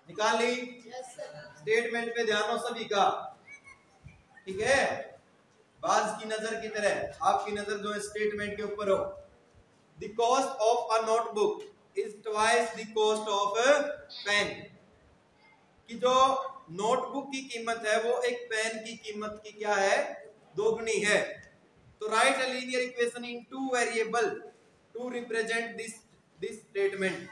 निकाल ली? स्टेटमेंट पे ध्यान हो सभी का, ठीक है? बाज की नजर की तरह आपकी नजर जो है स्टेटमेंट के ऊपर हो। The cost of a notebook is twice the cost of pen, कि जो नोटबुक की कीमत है वो एक पेन की कीमत की क्या है, दोगुनी है। तो write a linear equation in two variable to represent this statement,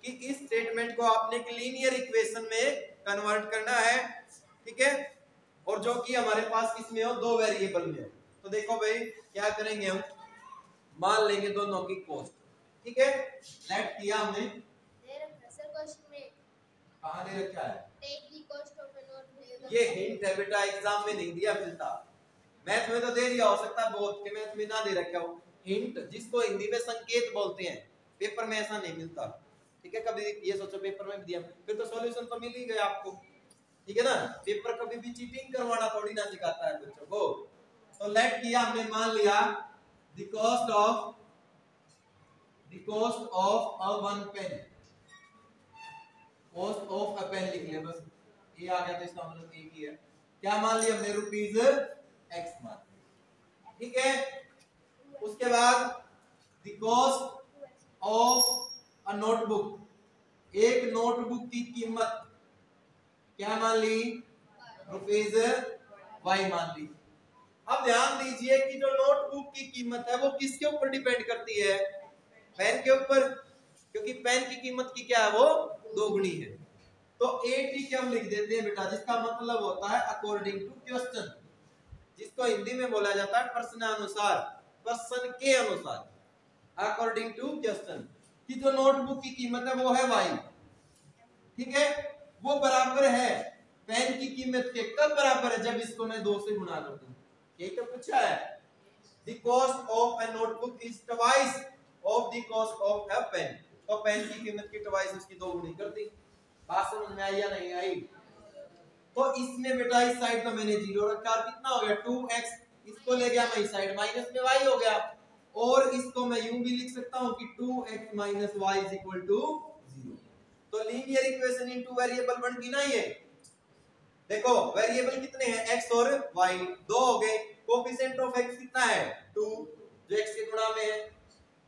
कि इस स्टेटमेंट को आपने एक लीनियर इक्वेशन में कन्वर्ट करना है, ठीक है? और जो कि हमारे पास किसमें हो, दो वेरिएबल में हो। तो देखो भाई क्या करेंगे हम, मान लेंगे दोनों की कॉस्ट, ठीक है? लेट किया हमने, कहां दे रखा है, ये हिंट है बेटा, एग्जाम में नहीं दिया मिलता, मैथ में तो दे दिया, हो सकता है बहुत के मैथ में ना दे रखा हो हिंट, जिसको हिंदी में संकेत बोलते हैं, पेपर में ऐसा नहीं मिलता, ठीक है? कभी ये सोचो पेपर में भी दिया फिर तो सॉल्यूशन तो मिल ही गया आपको, ठीक है ना? पेपर कभी भी चीटिंग करवाना थोड़ी ना सिखाता है बच्चों को। तो लेट किया हमने, मान लिया the cost of a one pen, cost of a pen लिख लिया, बस ये आ गया तो इसका मतलब एक ही है। क्या मान लिया हमने, रुपीज एक्स मान, ठीक है? उसके बाद the cost of a notebook, एक नोटबुक की कीमत क्या मान ली, रुपीज वाई मान ली। अब ध्यान दीजिए कि जो नोटबुक की कीमत है वो किसके ऊपर डिपेंड करती है, पेन के ऊपर, क्योंकि पेन की कीमत की क्या है, वो दोगुनी है। तो एटी के हम लिख देते हैं बेटा, जिसका मतलब होता है अकॉर्डिंग टू क्वेश्चन, जिसको हिंदी में बोला जाता है प्रश्नानुसार, प्रश्न के अनुसार, अकॉर्डिंग टू क्वेश्चन, कि जो नोटबुक की कीमत है वो है वाई, ठीक है? वो बराबर है पेन की कीमत के, कब बराबर है, जब इसको मैं 2 से गुणा कर दूं, यही तो पूछा है। The cost of a notebook is twice of the cost of a pen, तो पेन की कीमत की ट्वाइस उसकी दोगुनी कर दी। बात समझ में आई या नहीं आई? तो इसमें बेटा इस साइड तो मैंने जीरो रखा, और कितना हो गया 2x, इसको ले गया मैं इस साइड, माइनस में y हो गया, और इसको मैं यूं भी लिख सकता हूं कि 2x minus y is equal to 0। तो linear equation in two variable बन गई ना ये। देखो वेरिएबल कितने हैं, x और y, दो हो गए। कोफिशिएंट ऑफ x कितना है, 2, जो x के गुणा में है।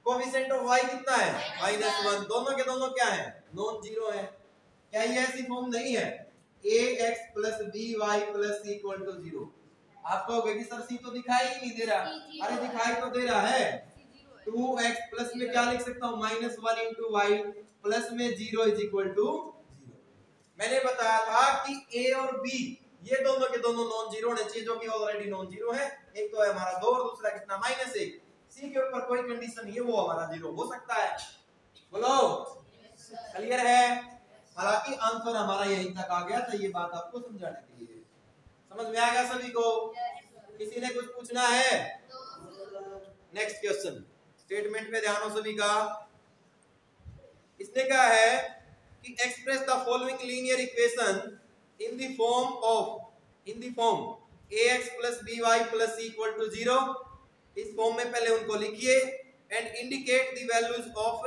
कोफिशिएंट ऑफ y कितना है, -1, दोनों के दोनों क्या है, नॉन जीरो है। क्या ये ऐसी फॉर्म नहीं है, ax plus by plus c equal to 0? आप कहोगे कि सर सी तो दिखाई ही नहीं दे रहा, अरे दिखाई तो दे रहा है। 2x प्लस में क्या लिख सकता हूँ, -1 into y प्लस में 0 इज इक्वल टू 0। मैंने बताया था कि a और b ये दोनों के दोनों नॉन जीरो होने चाहिए, जो कि ऑलरेडी नॉन जीरो है। एक तो है हमारा 2 और दूसरा कितना, -1। c के ऊपर कोई कंडीशन नहीं है, वो हमारा 0 हो सकता है। बोलो क्लियर है? हालांकि आंसर हमारा यहीं तक आ गया था, ये बात आपको समझाने के लिए। समझ में आ गया सभी को? किसी ने कुछ पूछना है? नेक्स्ट क्वेश्चन, स्टेटमेंट पे ध्यान हो सभी का। इसने कहा है कि express the following linear equation in the form ax plus by plus c equal to 0। इस फॉर्म में पहले उनको लिखिए, and indicate the values of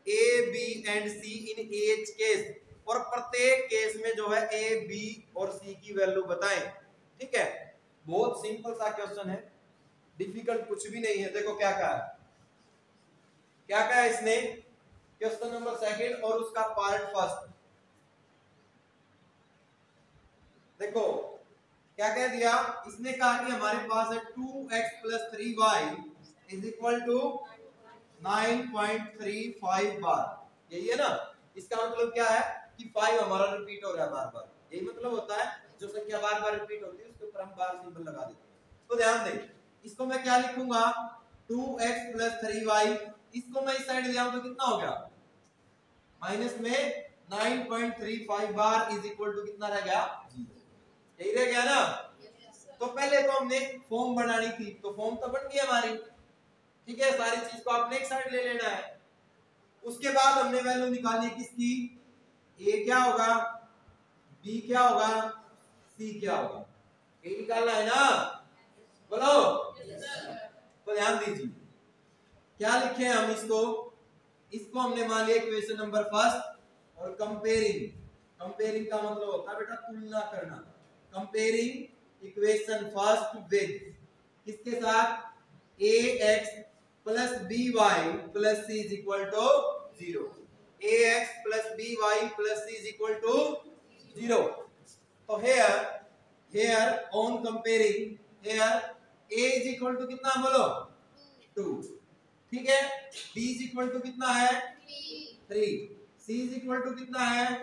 a b and c in each case, और प्रत्येक केस में जो है a b और c की वैल्यू बताएं, ठीक है? बहुत सिंपल सा क्वेश्चन है, डिफिकल्ट कुछ भी नहीं है। देखो क्या कहा है, क्या कहा है इसने, क्वेश्चन नंबर 2 और उसका पार्ट फर्स्ट। देखो क्या कह दिया इसने, कहा कि हमारे पास है 2x plus 3y is equal to 9.35 बार, यही है ना? इसका मतलब क्या है कि 5 हमारा रिपीट हो रहा है बार बार, यही मतलब होता है जो संख्या बार बार रिपीट होती है उसके ऊपर हम बार सिंबल लगा देते हैं। तो ध्यान दें, इसको मैं क्या लिखूंगा, 2x plus 3y, इसको मैं इस साइड ले आऊं तो कितना हो गया, माइनस में 9.35 बार इज इक्वल टू कितना रह गया, 0। यही रह गया ना? तो पहले तो हमने फॉर्म बनानी थी, तो फॉर्म तो बन गई हमारी, ठीक है? सारी चीज को आपने एक साइड ले लेना है। उसके बाद हमने वैल्यू निकालनी किसकी, a क्या होगा, b क्या होगा, c क्या होगा, ये निकालना है ना? बोलो। तो ध्यान दीजिए क्या लिखे हम इसको हमने मान लिया इक्वेशन नंबर फर्स्ट, और कंपेयरिंग कंपेयरिंग का मतलब होता है बेटा तुलना करना। कंपेयरिंग इक्वेशन फर्स्ट विद किसके साथ, ax plus by plus c is equal to 0। ax plus by plus c is equal to 0। तो here on comparing here a is equal to कितना बोलो 2, ठीक है। b इज इक्वल टू कितना है 3, c is equal to कितना है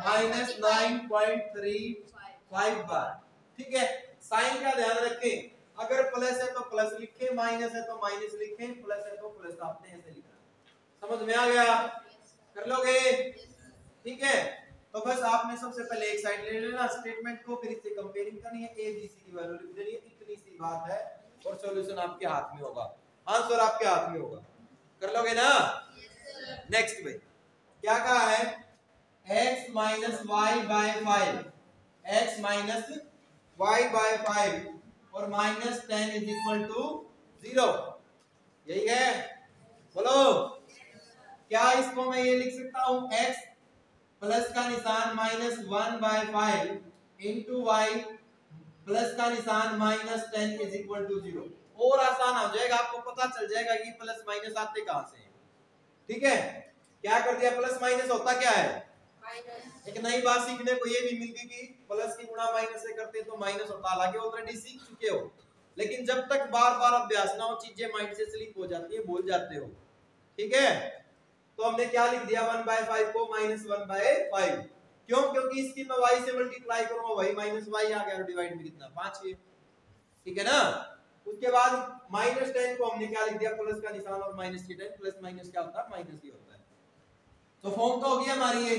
minus 9.35 बार, ठीक है। साइन का ध्यान रखें, अगर प्लस है तो प्लस लिखें, माइनस है तो माइनस लिखें, प्लस है तो प्लस, आपने ऐसे लिखना। समझ में आ गया, कर लोगे, ठीक है। तो बस आपने सबसे पहले एक साइड ले लेना स्टेटमेंट को, फिर इससे कंपेयरिंग करनी है, ए बी सी की वैल्यू लिख देनी है, इतनी सी बात है और सॉल्यूशन आपके हाथ में होगा, आंसर आपके हाथ में होगा। कर लोगे ना? नेक्स्ट भाई क्या कहा है, x minus y by 5, x minus y by 5 और माइनस 10 इज इक्वल टू 0, यही है, बोलो। क्या इसको मैं ये लिख सकता हूं, x प्लस का निशान minus 1 by 5 into y plus का निशान माइनस 10 इज इक्वल टू 0। और आसान हो जाएगा, आपको पता चल जाएगा कि प्लस माइनस आते कहां से हैं, ठीक है। क्या कर दिया, प्लस माइनस होता क्या है, एक नई बात सीखने को ये भी मिल गई कि प्लस की गुणा माइनस से करते तो माइनस होता, हालांकि ऑलरेडी सीख चुके हो, लेकिन जब तक बार बार अभ्यास ना हो चीजें माइंड से स्लिप हो जाती है, भूल जाते हो, ठीक है। तो हमने क्या लिख दिया 1/5 को माइनस 1/5, क्यों, क्योंकि इसकी मैं y से मल्टीप्लाई करूंगा वही माइनस y आ गया, और डिवाइड में कितना 5 है, ठीक है ना। उसके बाद माइनस 10 को हमने क्या लिख दिया, प्लस का निशान और माइनस की 10, प्लस माइनस क्या होता है, माइनस ही होता है। तो फॉर्म तो हो गया हमारी ये,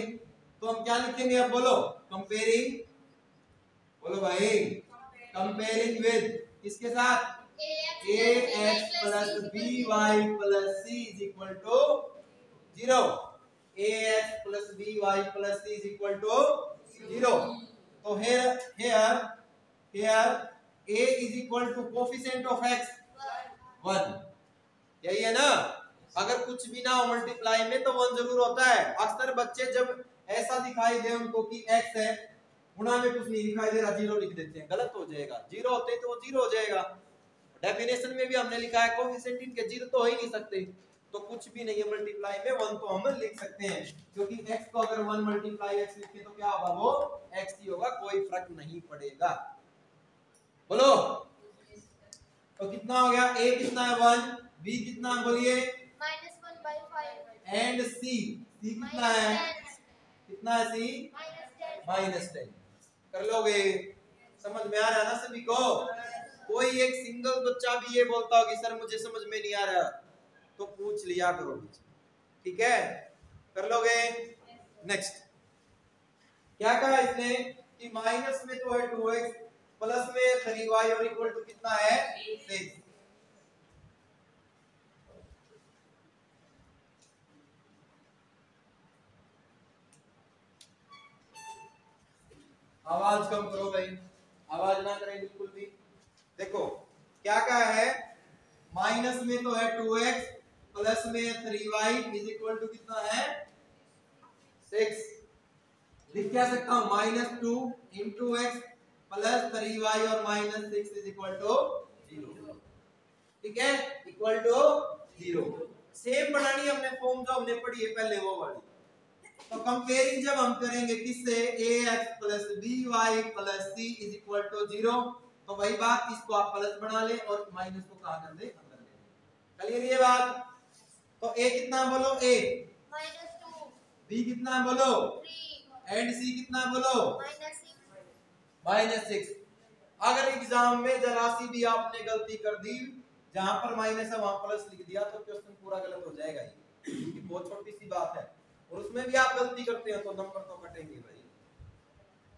तो हम क्या लिखेंगे अब बोलो, कंपेयरिंग, बोलो भाई, कंपेयरिंग विद किसके साथ, ax plus by plus c is equal to 0, ax plus by plus c is equal to 0। तो here a is equal to coefficient of x 1, यही है ना। अगर कुछ भी ना हो मल्टीप्लाई में तो 1 जरूर होता है। अक्सर बच्चे जब ऐसा दिखाई दे उनको कि x है, गुणा में कुछ नहीं दिखाई दे रहा, 0 लिख देते हैं, गलत हो जाएगा। 0 होते तो वो 0 हो जाएगा। डेफिनेशन में भी हमने लिखा है कोफिशिएंट इनके 0 तो हो ही नहीं सकते, तो कुछ भी नहीं है मल्टीप्लाई में 1 तो हम लिख सकते हैं, क्योंकि x को अगर 1 मल्टीप्लाई x लिखे तो क्या होगा, वो x ही होगा, कोई फर्क नहीं पड़ेगा, बोलो। तो कितना हो गया, a कितना है 1, b कितना है बोलिए -1/5 एंड c कितना है, कितना है c -10। कर लोगे, समझ में आ रहा है ना सभी को। कोई एक सिंगल बच्चा भी ये बोलता हो कि सर मुझे समझ में नहीं आ रहा, तो पूछ लिया करो, ठीक है। कर लोगे। नेक्स्ट क्या कहा इसने कि माइनस में तो है 2x, प्लस में 3y और इक्वल टू कितना है 6। आवाज कम करो भाई, आवाज ना करें बिल्कुल भी। देखो क्या कहा है, माइनस में तो है 2x, प्लस में 3y इज इक्वल टू कितना है 6। लिख क्या सकता हूं, -2 इंटू x प्लस 3y और -6 इज इक्वल टू 0, ठीक है, इक्वल टू 0। सेम बनानी हमने फॉर्म जो हमने पढ़ी है पहले वो वाली। तो कंपेयरिंग जब हम करेंगे किससे, ax plus by plus c is equal to 0, तो वही बात, इसको आप प्लस बना ले और माइनस को कहां कर दे, अंदर ले। क्लियर ये बात। तो a कितना बोलो, a -2, b कितना बोलो 3 एंड c कितना बोलो -6। अगर एग्जाम में जरा सी भी आपने गलती कर दी, जहां पर माइनस है वहां प्लस लिख दिया, तो क्वेश्चन पूरा गलत हो जाएगा ही, क्योंकि बहुत छोटी सी बात है, और उसमें भी आप गलती करते हो तो नंबर तो कटेंगे भाई,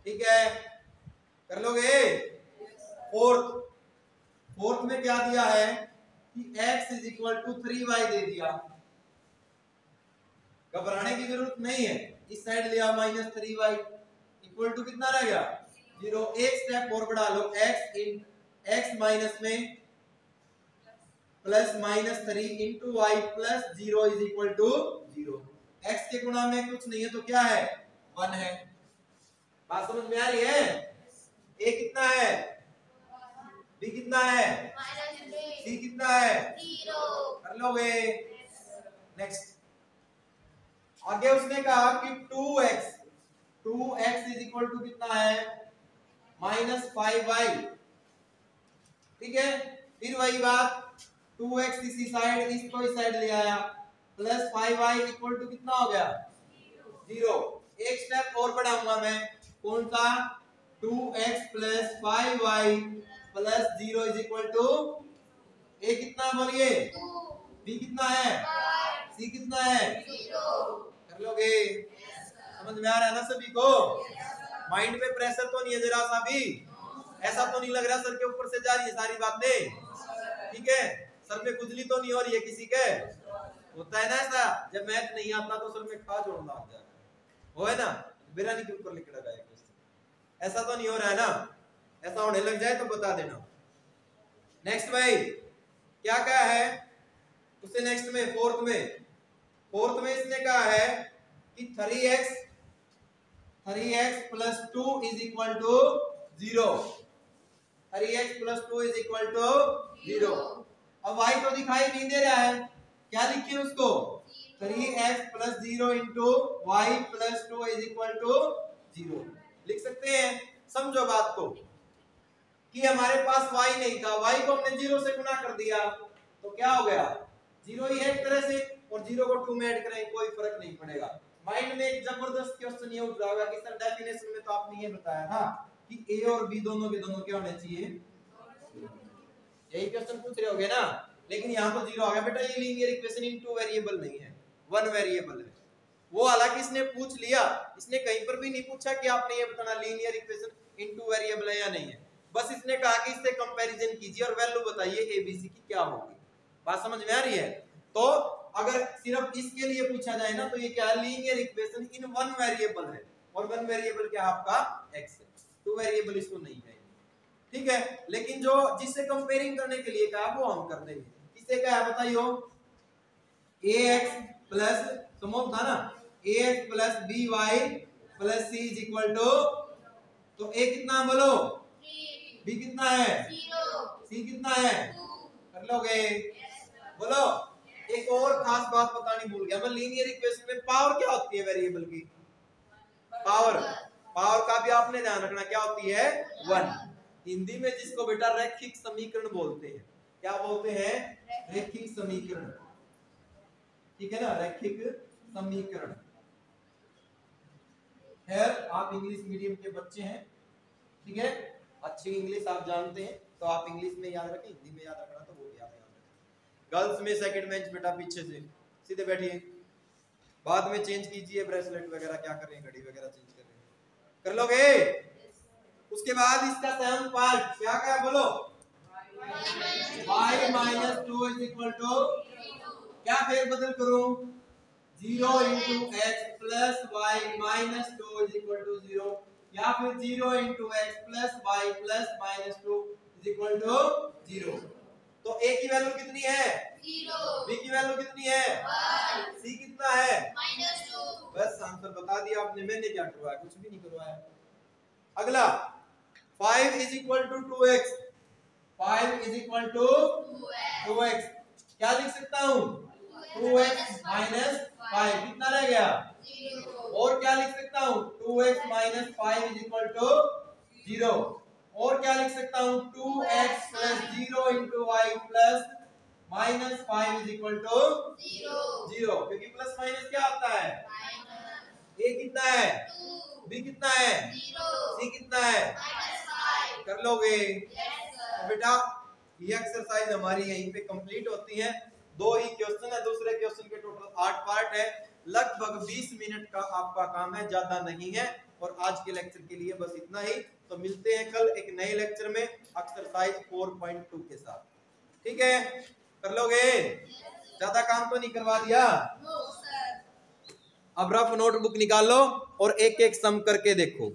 ठीक है। कर लोगे। फोर्थ में क्या दिया है कि x is equal to 3y दे दिया, घबराने की जरूरत नहीं है, इस साइड लिया -3y इक्वल टू कितना रह गया 0। एक स्टेप और बढ़ा लो, x माइनस में plus -3 into y plus 0 is equal to 0। x के गुणा में कुछ नहीं है तो क्या है 1 है। बात समझ में आ रही है? ए कितना है, बी कितना है, सी कितना है, 0 कर लोगे। नेक्स्ट आगे उसने कहा कि 2x इज इक्वल टू कितना है, -5y। ठीक है, फिर वही बात 2x इसी साइड, इसको इस साइड ले आया, प्लस 5y इक्वल टू कितना हो गया, 0। एक स्टेप और बढ़ाऊंगा मैं, कौन सा, 2x plus 5y plus 0 is equal to, a कितना बोलिए, 2 बी कितना है, 5 सी कितना है, 0 कर लोगे। समझ में आ रहा है ना सभी को? माइंड पे प्रेशर तो नहीं है जरा सा भी? ऐसा तो नहीं लग रहा सर के ऊपर से जा रही है सारी बातें? ठीक है, सर में खुजली तो नहीं हो रही है किसी के? होता है ना ऐसा, जब मैथ नहीं आता तो सर में खा जोड़ना लग जाता है, वो है ना, बिरानी के ऊपर लिख रखा है। ऐसा तो नहीं हो रहा है ना? ऐसा होने लग जाए तो बता देना। नेक्स्ट भाई क्या कहा है उससे, नेक्स्ट में फोर्थ में इसने कहा है कि 3x plus 2 is equal to 0। 3x plus 2 is equal to 0। अब y तो दिखाई नहीं दे रहा है, क्या लिखिए उसको, 3x plus 0 into y plus 2 is equal to 0 लिख सकते हैं। समझो बात को कि हमारे पास y नहीं था, y को हमने 0 से गुना कर दिया तो क्या हो गया, 0 ही है एक तरह से, और 0 को 2 में ऐड करें कोई फर्क नहीं पड़ेगा। माइंड में एक जबरदस्त क्वेश्चन ये उठ रहा होगा कि सर डेफिनेशन में तो आपने ये बताया था कि a और b दोनों के दोनों क्या होने चाहिए, यही क्वेश्चन पूछ रहे होगे ना। लेकिन यहाँ तो 0 आ गया बेटा, ये लीनियर इक्वेशन इन 2 वेरिएबल नहीं है, 1 वेरिएबल है। वो हालांकि इसने पूछ लिया, इसने कहीं पर भी नहीं पूछा कि आपने ये बताना लीनियर इक्वेशन इन 2 वेरिएबल है या नहीं है, बस इसने कहा कि इससे कंपैरिजन कीजिए और वैल्यू बताइए एबीसी की क्या होगी। बात समझ में आ रही है? तो अगर सिर्फ इसके लिए पूछा जाए ना तो ये क्या है, लीनियर इक्वेशन इन 1 वेरिएबल है, और 1 वेरिएबल क्या आपका x है, 2 वेरिएबल इसको नहीं है। ठीक है, लेकिन जो जिससे कंपेयरिंग करने के लिए कहा वो हम कर देंगे। किससे क्या है बताइयो, ax प्लस समोल था ना, ax plus by plus c is equal to, तो a कितना बोलो, 3 b कितना है, 0 c कितना है, 2 कर लोगे। बोलो, एक और खास बात बतानी भूल गया मैं, लीनियर इक्वेशन में पावर क्या होती है वेरिएबल की, पावर का भी आपने ध्यान रखना क्या होती है, 1। हिंदी में जिसको बेटा रैखिक समीकरण बोलते हैं, क्या बोलते हैं, रैखिक समीकरण। ठीक है ना, रैखिक समीकरण। खैर आप इंग्लिश मीडियम के बच्चे हैं, ठीक है, अच्छी इंग्लिश आप जानते हैं तो आप इंग्लिश में याद रखें, हिंदी में याद रखना तो वो भी याद रखें। गर्ल्स में सेकंड बेंच बेटा पीछे से सीधे बैठिए, बाद में चेंज कीजिए ब्रेसलेट वगैरह, क्या कर रहे हैं, घड़ी वगैरह चेंज कर रहे हैं, कर लोगे। उसके बाद इसका सेवन पार्ट क्या क्या बोलो, y minus 2 is equal to, क्या फेर बदल करूं, 0 into x plus y minus 2 is equal to 0, या फिर 0 into x plus y plus minus 2 is equal to 0। तो a की वैल्यू कितनी है, 0 b की वैल्यू कितनी है, 1 c कितना है, -2। बस आंसर बता दिया आपने, मैंने क्या करवाया, कुछ भी नहीं करवाया। अगला 5 is equal to 2x, 5 is equal to 2x, क्या लिख सकता हूँ, 2x माइनस 5 कितना रह गया, 0 और क्या लिख सकता हूँ, 2x minus 5 is equal to 0, और क्या लिख सकता हूँ, 2x plus 0 into y plus minus 5 is equal to 0, क्योंकि प्लस माइनस क्या होता है, a कितना है, 2 b कितना है, 0 c कितना है, -5। कर लोगे। यस तो बेटा ये एक्सरसाइज हमारी यहीं पे कंप्लीट होती है, 2 ही क्वेश्चन है, दूसरे क्वेश्चन के टोटल 8 पार्ट है, लगभग 20 मिनट का आपका काम है, ज्यादा नहीं है। और आज के लेक्चर के लिए बस इतना ही, तो मिलते हैं कल एक नए लेक्चर में एक्सरसाइज 4.2 के साथ। ठीक है, कर लोगे, ज्यादा काम तो नहीं करवा दिया। No sir. अब रफ नोटबुक निकालो और एक एक सम करके देखो।